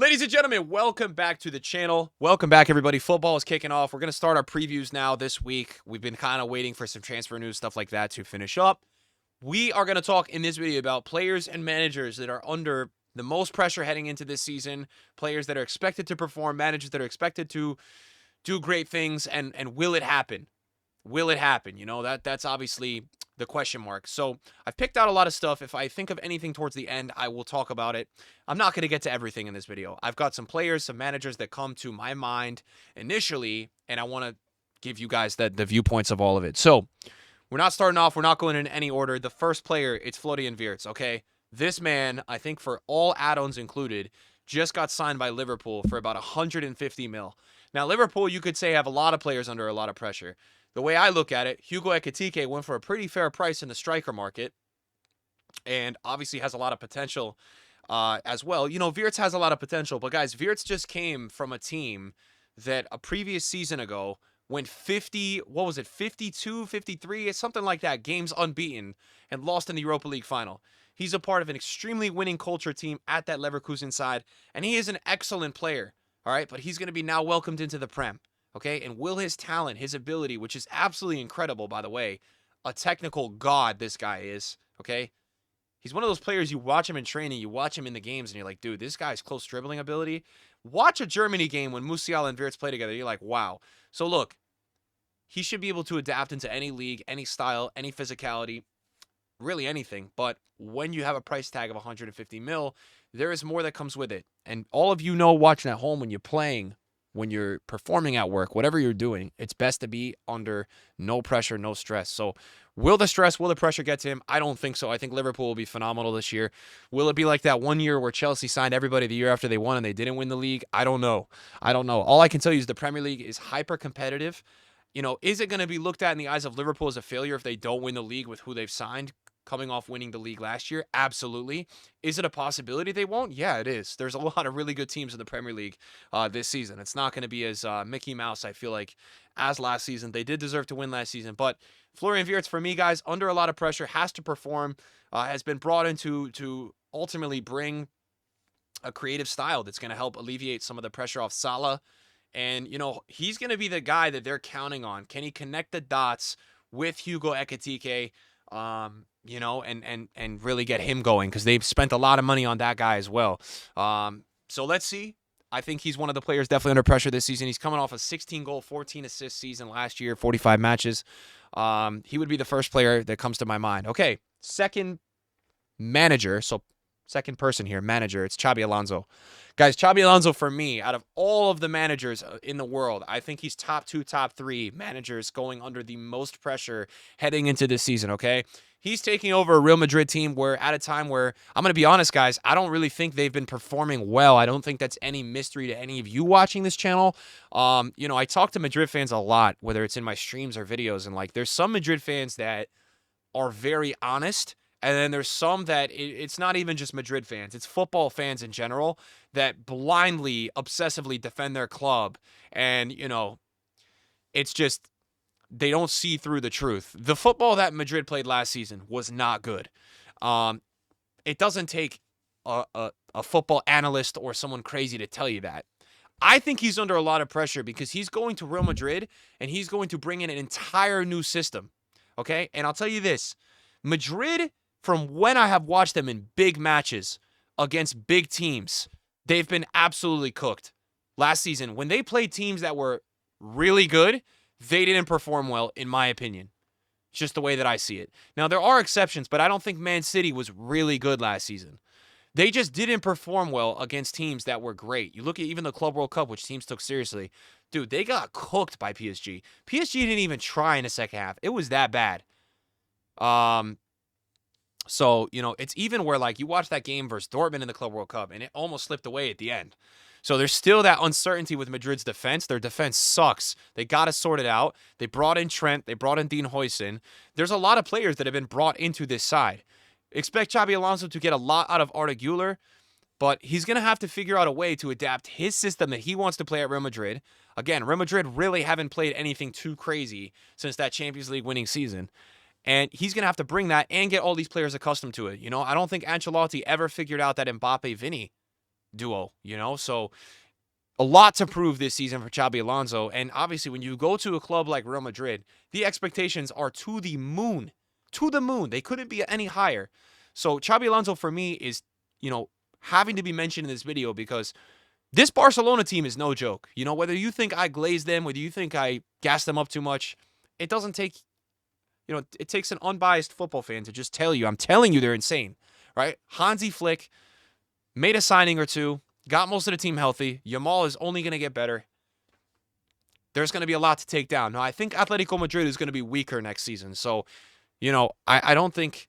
Ladies and gentlemen, welcome back to the channel. Welcome back, everybody. Football is kicking off. We're going to start our previews now this week. We've been kind of waiting for some transfer news, stuff like that to finish up. We are going to talk in this video about players and managers that are under the most pressure heading into this season, players that are expected to perform, managers that are expected to do great things, and will it happen? Will it happen? You know, that's obviously the question mark. So I've picked out a lot of stuff. If I think of anything towards the end, I will talk about it. I'm not going to get to everything in this video. I've got some players, some managers that come to my mind initially, and I want to give you guys the viewpoints of all of it. So we're not starting off. We're not going in any order. The first player, it's Florian Wirtz, okay? This man, I think for all add-ons included, just got signed by Liverpool for about 150 mil. Now, Liverpool, you could say, have a lot of players under a lot of pressure. The way I look at it, Gyökeres went for a pretty fair price in the striker market and obviously has a lot of potential as well. You know, Wirtz has a lot of potential, but guys, Wirtz just came from a team that a previous season ago went 52, 53, something like that, games unbeaten and lost in the Europa League final. He's a part of an extremely winning culture team at that Leverkusen side, and he is an excellent player, all right? But he's going to be now welcomed into the Prem. Okay, and will his talent, his ability, which is absolutely incredible, by the way, a technical god this guy is, okay? He's one of those players, you watch him in training, you watch him in the games, and you're like, dude, this guy's close dribbling ability. Watch a Germany game when Musiala and Wirtz play together. You're like, wow. So look, he should be able to adapt into any league, any style, any physicality, really anything. But when you have a price tag of 150 mil, there is more that comes with it. And all of you know watching at home when you're playing, when you're performing at work, whatever you're doing, it's best to be under no pressure, no stress. So will the stress, will the pressure get to him? I don't think so. I think Liverpool will be phenomenal this year. Will it be like that one year where Chelsea signed everybody the year after they won and they didn't win the league? I don't know. All I can tell you is the Premier League is hyper competitive. You know, is it going to be looked at in the eyes of Liverpool as a failure if they don't win the league with who they've signed? Coming off winning the league last year? Absolutely. Is it a possibility they won't? Yeah, it is. There's a lot of really good teams in the Premier League this season. It's not going to be as Mickey Mouse, I feel like, as last season. They did deserve to win last season. But Florian Wirtz, for me, guys, under a lot of pressure, has to perform, has been brought in to ultimately bring a creative style that's going to help alleviate some of the pressure off Salah. And, you know, he's going to be the guy that they're counting on. Can he connect the dots with Gyökeres? You know, and really get him going because they've spent a lot of money on that guy as well. So let's see. I think he's one of the players definitely under pressure this season. He's coming off a 16-goal, 14-assist season last year, 45 matches. He would be the first player that comes to my mind. Okay, second manager, so second person here, manager, it's Xabi Alonso. Guys, Xabi Alonso, for me, out of all of the managers in the world, I think he's top 2, top 3 managers going under the most pressure heading into this season, okay? He's taking over a Real Madrid team where at a time where, I'm going to be honest, guys, I don't really think they've been performing well. I don't think that's any mystery to any of you watching this channel. You know, I talk to Madrid fans a lot, whether it's in my streams or videos, and like there's some Madrid fans that are very honest. And then there's some that it's not even just Madrid fans. It's football fans in general that blindly, obsessively defend their club. And, you know, it's just they don't see through the truth. The football that Madrid played last season was not good. It doesn't take a football analyst or someone crazy to tell you that. I think he's under a lot of pressure because he's going to Real Madrid and he's going to bring in an entire new system. Okay? And I'll tell you this. Madrid, from when I have watched them in big matches against big teams, they've been absolutely cooked. Last season, when they played teams that were really good, they didn't perform well, in my opinion. It's just the way that I see it. Now, there are exceptions, but I don't think Man City was really good last season. They just didn't perform well against teams that were great. You look at even the Club World Cup, which teams took seriously. Dude, they got cooked by PSG. PSG didn't even try in the second half. It was that bad. So, you know, it's even where, like, you watch that game versus Dortmund in the Club World Cup, and it almost slipped away at the end. So there's still that uncertainty with Madrid's defense. Their defense sucks. They got to sort it out. They brought in Trent. They brought in Dean Huijsen. There's a lot of players that have been brought into this side. Expect Xabi Alonso to get a lot out of Arda Güler, but he's going to have to figure out a way to adapt his system that he wants to play at Real Madrid. Again, Real Madrid really haven't played anything too crazy since that Champions League winning season. And he's going to have to bring that and get all these players accustomed to it. You know, I don't think Ancelotti ever figured out that Mbappé, Vini duo, So a lot to prove this season for Xabi Alonso. And obviously, when you go to a club like Real Madrid, the expectations are to the moon. To the moon. They couldn't be any higher. So Xabi Alonso, for me, is, having to be mentioned in this video because this Barcelona team is no joke. Whether you think I glazed them, whether you think I gassed them up too much, it doesn't take, it takes an unbiased football fan to just tell you. I'm telling you they're insane, right? Hansi Flick made a signing or two, got most of the team healthy. Yamal is only going to get better. There's going to be a lot to take down. Now, I think Atletico Madrid is going to be weaker next season. So, I don't think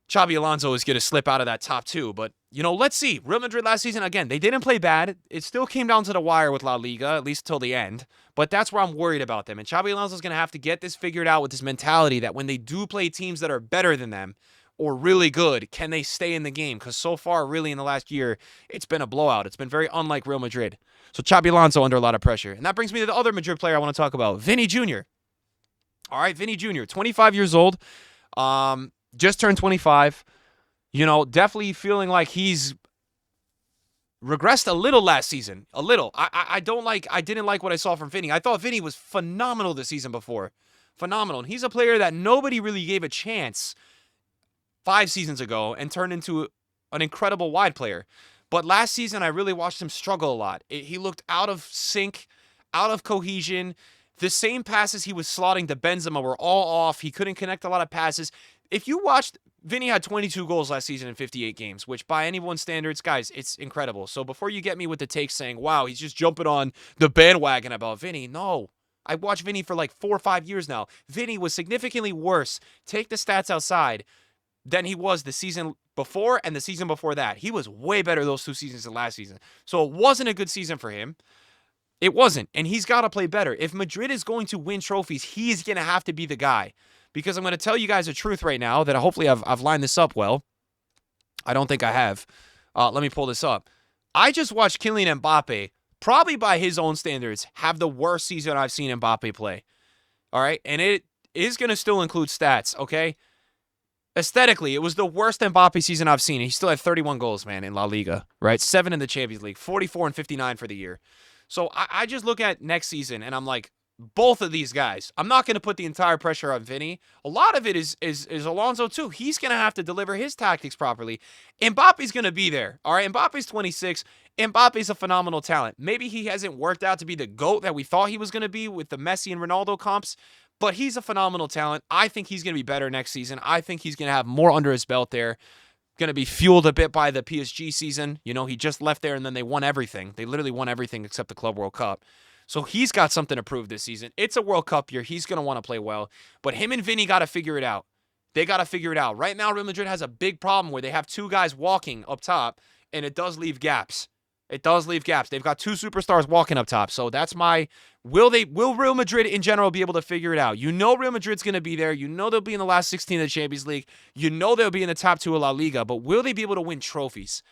Xabi Alonso is going to slip out of that top two. But, let's see. Real Madrid last season, again, they didn't play bad. It still came down to the wire with La Liga, at least till the end. But that's where I'm worried about them. And Xabi Alonso is going to have to get this figured out with this mentality that when they do play teams that are better than them or really good, can they stay in the game? Because so far, really, in the last year, it's been a blowout. It's been very unlike Real Madrid. So Xabi Alonso under a lot of pressure. And that brings me to the other Madrid player I want to talk about, Vinny Jr. All right, Vinny Jr., 25 years old. Just turned 25. Definitely feeling like he's regressed a little last season. A little. I didn't like what I saw from Vinny. I thought Vinny was phenomenal this season before. Phenomenal. And he's a player that nobody really gave a chance 5 seasons ago and turned into an incredible wide player. But last season, I really watched him struggle a lot. He looked out of sync, out of cohesion. The same passes he was slotting to Benzema were all off. He couldn't connect a lot of passes. If you watched, Vinny had 22 goals last season in 58 games, which by anyone's standards, guys, it's incredible. So before you get me with the take saying, wow, he's just jumping on the bandwagon about Vinny, no. I watched Vinny for like 4 or 5 years now. Vinny was significantly worse, take the stats outside, than he was the season before and the season before that. He was way better those 2 seasons than last season. So it wasn't a good season for him. It wasn't, and he's got to play better. If Madrid is going to win trophies, he's going to have to be the guy. Because I'm going to tell you guys the truth right now that hopefully I've lined this up well. I don't think I have. Let me pull this up. I just watched Kylian Mbappé, probably by his own standards, have the worst season I've seen Mbappé play. All right? And it is going to still include stats, okay? Aesthetically, it was the worst Mbappé season I've seen. He still had 31 goals, man, in La Liga, right? 7 in the Champions League, 44 and 59 for the year. So I just look at next season, and I'm like, both of these guys, I'm not going to put the entire pressure on Vinny. A lot of it is Alonso, too. He's going to have to deliver his tactics properly. Mbappe's going to be there, all right? Mbappe's 26. Mbappe's a phenomenal talent. Maybe he hasn't worked out to be the GOAT that we thought he was going to be with the Messi and Ronaldo comps, but he's a phenomenal talent. I think he's going to be better next season. I think he's going to have more under his belt there. Going to be fueled a bit by the PSG season. He just left there and then they won everything. They literally won everything except the Club World Cup. So he's got something to prove this season. It's a World Cup year. He's going to want to play well. But him and Vinny got to figure it out. They got to figure it out. Right now, Real Madrid has a big problem where they have 2 guys walking up top, and it does leave gaps. It does leave gaps. They've got 2 superstars walking up top. So that's my... Will Real Madrid in general be able to figure it out? Real Madrid's going to be there. They'll be in the last 16 of the Champions League. They'll be in the top 2 of La Liga. But will they be able to win trophies?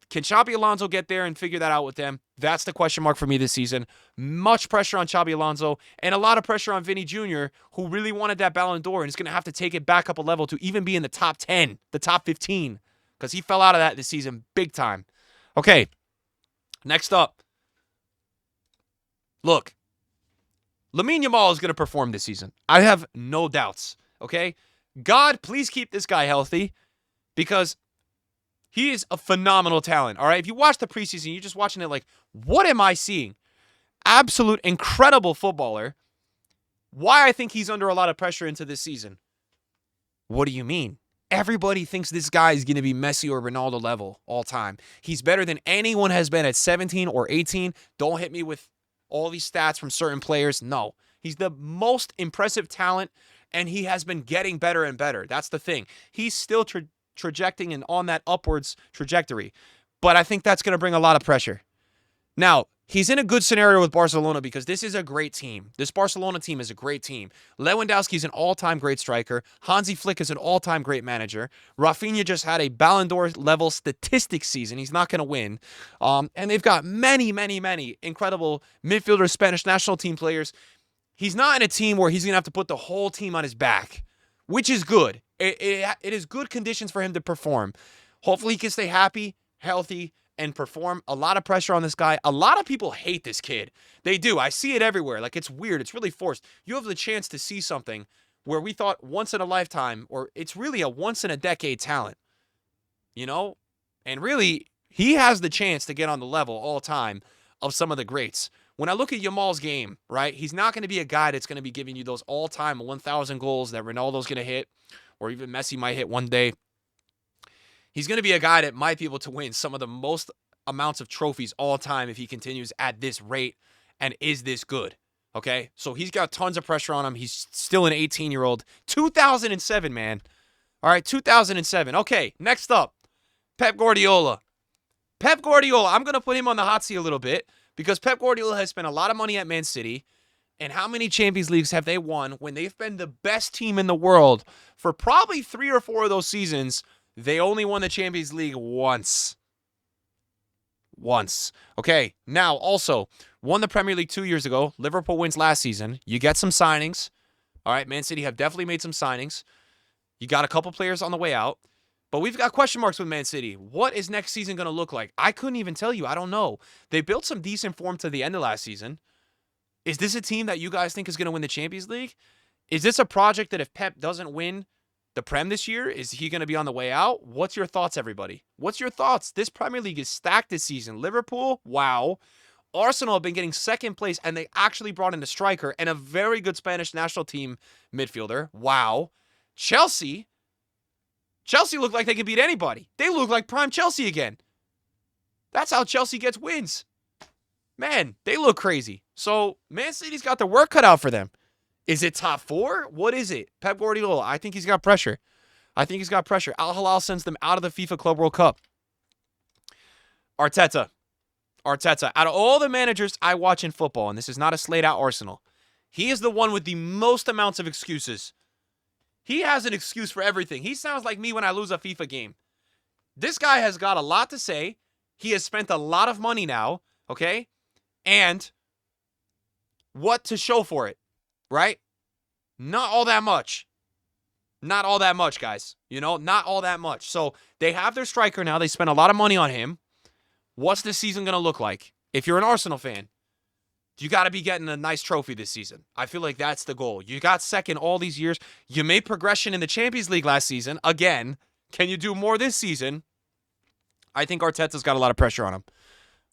Can Xabi Alonso get there and figure that out with them? That's the question mark for me this season. Much pressure on Xabi Alonso and a lot of pressure on Vinny Jr., who really wanted that Ballon d'Or and is going to have to take it back up a level to even be in the top 10, the top 15, because he fell out of that this season big time. Okay, next up. Look, Lamine Yamal is going to perform this season. I have no doubts, okay? God, please keep this guy healthy because he is a phenomenal talent, all right? If you watch the preseason, you're just watching it like, what am I seeing? Absolute incredible footballer. Why I think he's under a lot of pressure into this season. What do you mean? Everybody thinks this guy is going to be Messi or Ronaldo level all time. He's better than anyone has been at 17 or 18. Don't hit me with all these stats from certain players. No. He's the most impressive talent, and he has been getting better and better. That's the thing. He's still trajecting and on that upwards trajectory. But I think that's going to bring a lot of pressure. Now, he's in a good scenario with Barcelona because this is a great team. This Barcelona team is a great team. Lewandowski is an all-time great striker. Hansi Flick is an all-time great manager. Rafinha just had a Ballon d'Or level statistics season. He's not going to win. And they've got many, many, many incredible midfielders, Spanish national team players. He's not in a team where he's going to have to put the whole team on his back, which is good. It is good conditions for him to perform. Hopefully he can stay happy, healthy, and perform. A lot of pressure on this guy. A lot of people hate this kid. They do. I see it everywhere. Like, it's weird. It's really forced. You have the chance to see something where we thought once in a lifetime, or it's really a once in a decade talent, you know? And really, he has the chance to get on the level all time of some of the greats. When I look at Yamal's game, right, he's not going to be a guy that's going to be giving you those all-time 1,000 goals that Ronaldo's going to hit, or even Messi might hit one day. He's going to be a guy that might be able to win some of the most amounts of trophies all time if he continues at this rate and is this good, okay? So he's got tons of pressure on him. He's still an 18-year-old. 2007, man. All right, 2007. Okay, next up, Pep Guardiola. Pep Guardiola, I'm going to put him on the hot seat a little bit because Pep Guardiola has spent a lot of money at Man City. And how many Champions Leagues have they won when they've been the best team in the world for probably 3 or 4 of those seasons? They only won the Champions League once. Once. Okay, now also, won the Premier League 2 years ago. Liverpool wins last season. You get some signings. All right, Man City have definitely made some signings. You got a couple players on the way out. But we've got question marks with Man City. What is next season going to look like? I couldn't even tell you. I don't know. They built some decent form to the end of last season. Is this a team that you guys think is going to win the Champions League? Is this a project that if Pep doesn't win the Prem this year, is he going to be on the way out? What's your thoughts, everybody? What's your thoughts? This Premier League is stacked this season. Liverpool, wow. Arsenal have been getting second place, and they actually brought in a striker and a very good Spanish national team midfielder. Wow. Chelsea look like they could beat anybody. They look like prime Chelsea again. That's how Chelsea gets wins. Man, they look crazy. So, Man City's got their work cut out for them. Is it top 4? What is it? Pep Guardiola, I think he's got pressure. Al Hilal sends them out of the FIFA Club World Cup. Arteta. Out of all the managers I watch in football, and this is not a slate out Arsenal, he is the one with the most amounts of excuses. He has an excuse for everything. He sounds like me when I lose a FIFA game. This guy has got a lot to say. He has spent a lot of money now, okay? And what to show for it, right? Not all that much. Not all that much, guys. You know, not all that much. So they have their striker now. They spent a lot of money on him. What's this season going to look like? If you're an Arsenal fan, you got to be getting a nice trophy this season. I feel like that's the goal. You got second all these years. You made progression in the Champions League last season. Again, can you do more this season? I think Arteta's got a lot of pressure on him.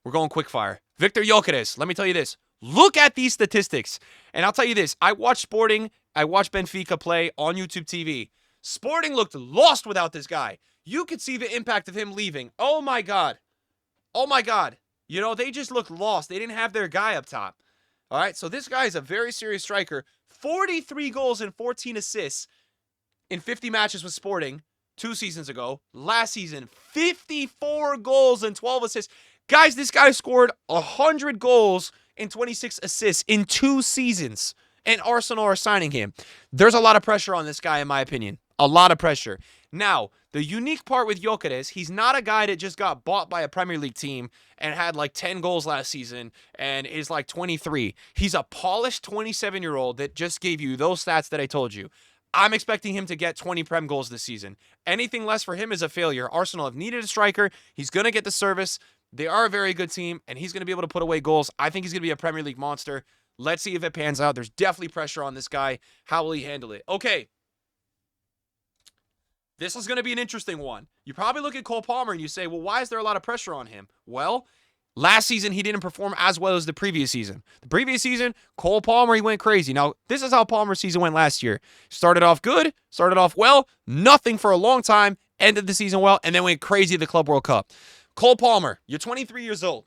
We're going quick fire. Victor Gyökeres, let me tell you this. Look at these statistics. And I'll tell you this. I watched Sporting. I watched Benfica play on YouTube TV. Sporting looked lost without this guy. You could see the impact of him leaving. Oh, my God. Oh, my God. You know, they just looked lost. They didn't have their guy up top. All right, so this guy is a very serious striker. 43 goals and 14 assists in 50 matches with Sporting 2 seasons ago. Last season, 54 goals and 12 assists. Guys, this guy scored 100 goals and 26 assists in 2 seasons, and Arsenal are signing him. There's a lot of pressure on this guy, in my opinion. A lot of pressure. Now, the unique part with Gyökeres, he's not a guy that just got bought by a Premier League team and had like 10 goals last season and is like 23. He's a polished 27-year-old that just gave you those stats that I told you. I'm expecting him to get 20 Prem goals this season. Anything less for him is a failure. Arsenal have needed a striker. He's going to get the service. They are a very good team, and he's going to be able to put away goals. I think he's going to be a Premier League monster. Let's see if it pans out. There's definitely pressure on this guy. How will he handle it? Okay. This is going to be an interesting one. You probably look at Cole Palmer and you say, well, why is there a lot of pressure on him? Well, last season he didn't perform as well as the previous season. The previous season, Cole Palmer, he went crazy. Now, this is how Palmer's season went last year. Started off good, started off well, nothing for a long time, ended the season well, and then went crazy at the Club World Cup. Cole Palmer, you're 23 years old.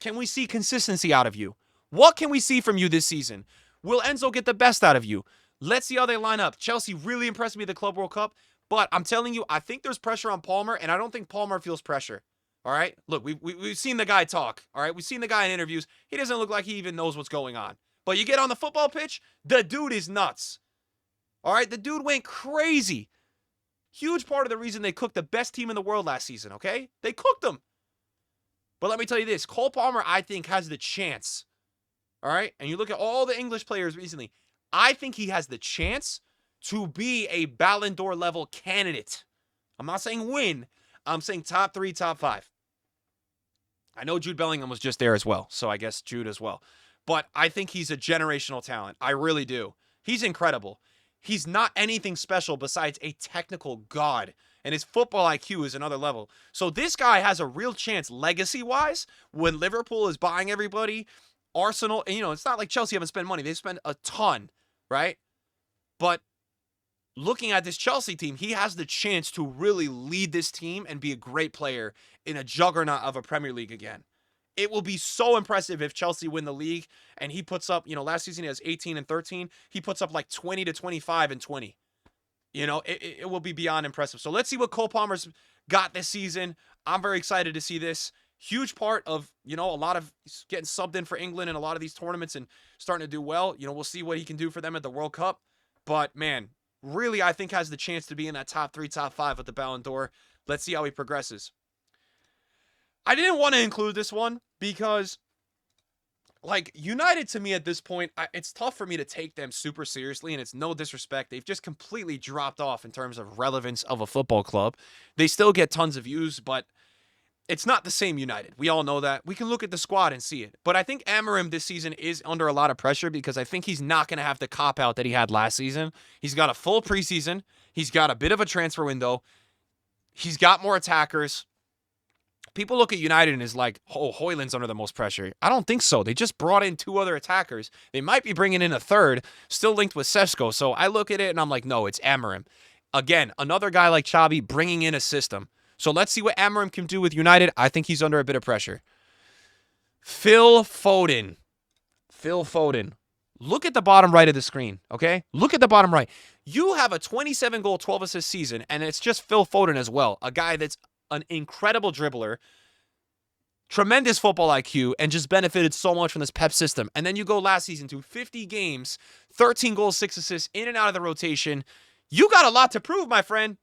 Can we see consistency out of you? What can we see from you this season? Will Enzo get the best out of you? Let's see how they line up. Chelsea really impressed me at the Club World Cup. But I'm telling you, I think there's pressure on Palmer, and I don't think Palmer feels pressure. All right? Look, we've seen the guy talk. All right? We've seen the guy in interviews. He doesn't look like he even knows what's going on. But you get on the football pitch, the dude is nuts. All right? The dude went crazy. Huge part of the reason they cooked the best team in the world last season, okay? They cooked them. But let me tell you this. Cole Palmer, I think, has the chance. All right? And you look at all the English players recently. I think he has the chance to be a Ballon d'Or level candidate. I'm not saying win. I'm saying top 3, top 5. I know Jude Bellingham was just there as well, so I guess Jude as well. But I think he's a generational talent. I really do. He's incredible. He's not anything special besides a technical god, and his football IQ is another level. So this guy has a real chance legacy-wise when Liverpool is buying everybody. Arsenal, and it's not like Chelsea haven't spent money. They spent a ton, right? But looking at this Chelsea team, he has the chance to really lead this team and be a great player in a juggernaut of a Premier League again. It will be so impressive if Chelsea win the league and he puts up, last season he has 18 and 13. He puts up like 20 to 25 and 20. It will be beyond impressive. So let's see what Cole Palmer's got this season. I'm very excited to see this. Huge part of, a lot of getting subbed in for England in a lot of these tournaments and starting to do well. We'll see what he can do for them at the World Cup. But, man, really, I think has the chance to be in that top 3, top 5 with the Ballon d'Or. Let's see how he progresses. I didn't want to include this one because, United to me at this point, it's tough for me to take them super seriously, and it's no disrespect. They've just completely dropped off in terms of relevance of a football club. They still get tons of views, but it's not the same United. We all know that. We can look at the squad and see it. But I think Amorim this season is under a lot of pressure because I think he's not going to have the cop-out that he had last season. He's got a full preseason. He's got a bit of a transfer window. He's got more attackers. People look at United and is like, oh, Højlund's under the most pressure. I don't think so. They just brought in 2 other attackers. They might be bringing in a third, still linked with Šeško. So I look at it and I'm like, no, it's Amorim. Again, another guy like Xavi bringing in a system. So let's see what Amorim can do with United. I think he's under a bit of pressure. Phil Foden. Look at the bottom right of the screen, okay? Look at the bottom right. You have a 27-goal, 12-assist season, and it's just Phil Foden as well, a guy that's an incredible dribbler, tremendous football IQ, and just benefited so much from this Pep system. And then you go last season to 50 games, 13 goals, 6 assists, in and out of the rotation. You got a lot to prove, my friend.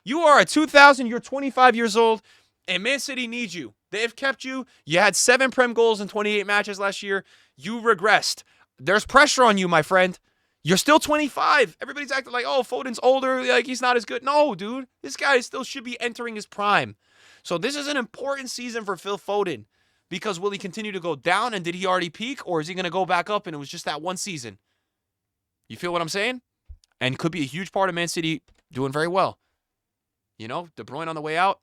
You are a 2000, you're 25 years old, and Man City needs you. They have kept you. You had 7 Prem goals in 28 matches last year. You regressed. There's pressure on you, my friend. You're still 25. Everybody's acting like, oh, Foden's older, like he's not as good. No, dude. This guy still should be entering his prime. So this is an important season for Phil Foden because will he continue to go down and did he already peak or is he going to go back up and it was just that one season? You feel what I'm saying? And could be a huge part of Man City doing very well. De Bruyne on the way out.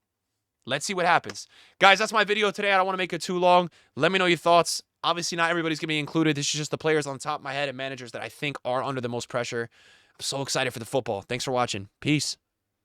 Let's see what happens. Guys, that's my video today. I don't want to make it too long. Let me know your thoughts. Obviously, not everybody's going to be included. This is just the players on the top of my head and managers that I think are under the most pressure. I'm so excited for the football. Thanks for watching. Peace.